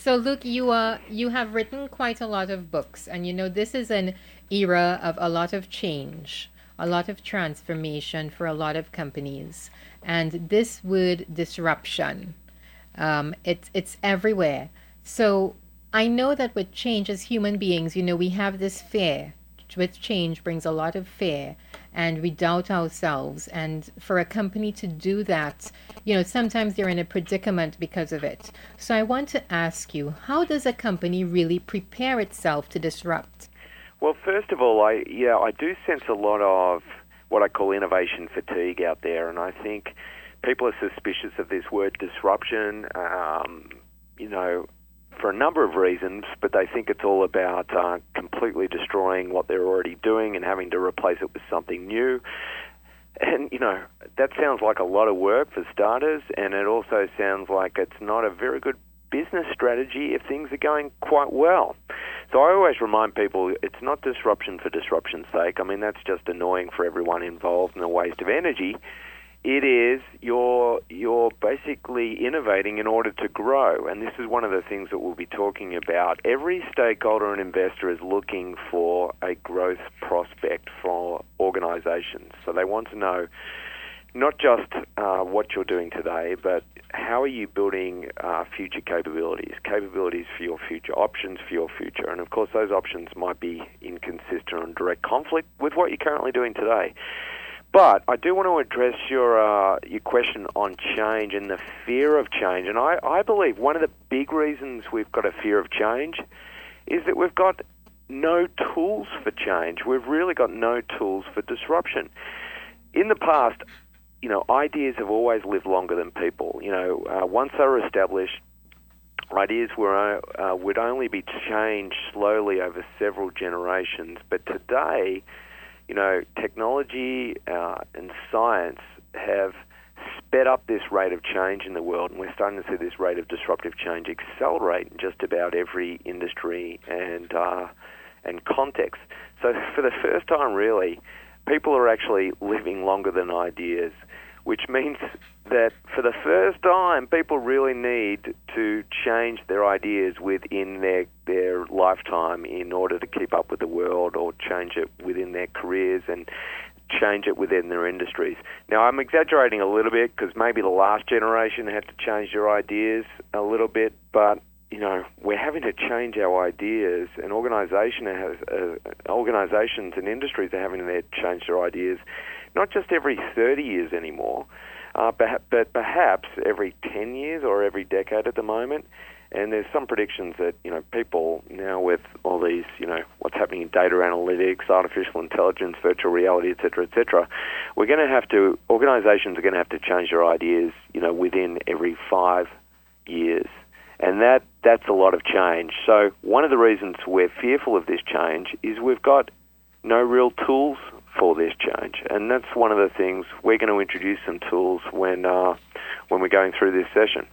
So, Luke, you have written quite a lot of books, and this is an era of a lot of change, a lot of transformation for a lot of companies, and this word disruption, it's everywhere. So, I know that with change as human beings, we have this fear. With change brings a lot of fear, and we doubt ourselves. And for a company to do that, sometimes they're in a predicament because of it. So I want to ask you, how does a company really prepare itself to disrupt? Well, first of all, I do sense a lot of what I call innovation fatigue out there, and I think people are suspicious of this word disruption. You know, for a number of reasons, but they think it's all about completely destroying what they're already doing and having to replace it with something new. And, that sounds like a lot of work for starters, and it also sounds like it's not a very good business strategy if things are going quite well. So I always remind people it's not disruption for disruption's sake. I mean, that's just annoying for everyone involved and a waste of energy. It is you're basically innovating in order to grow, and this is one of the things that we'll be talking about. Every stakeholder and investor is looking for a growth prospect for organizations. So they want to know not just what you're doing today, but how are you building future capabilities for your future, options for your future. And of course, those options might be inconsistent or in direct conflict with what you're currently doing today. But I do want to address your question on change and the fear of change. And I believe one of the big reasons we've got a fear of change is that we've got no tools for change. We've really got no tools for disruption. In the past, ideas have always lived longer than people. Once they were established, ideas would only be changed slowly over several generations. But today, technology and science have sped up this rate of change in the world, and we're starting to see this rate of disruptive change accelerate in just about every industry and context. So for the first time, really, people are actually living longer than ideas, which means that for the first time, people really need to change their ideas within their lifetime in order to keep up with the world, or change it within their careers and change it within their industries. Now, I'm exaggerating a little bit because maybe the last generation had to change their ideas a little bit, but we're having to change our ideas, and organizations and industries are having to change their ideas, not just every 30 years anymore, but perhaps every 10 years or every decade at the moment. And there's some predictions that, people now with all these, what's happening in data analytics, artificial intelligence, virtual reality, et cetera, organizations are going to have to change their ideas, within every 5 years. And that's a lot of change. So one of the reasons we're fearful of this change is we've got no real tools for this change. And that's one of the things we're going to introduce some tools when we're going through this session.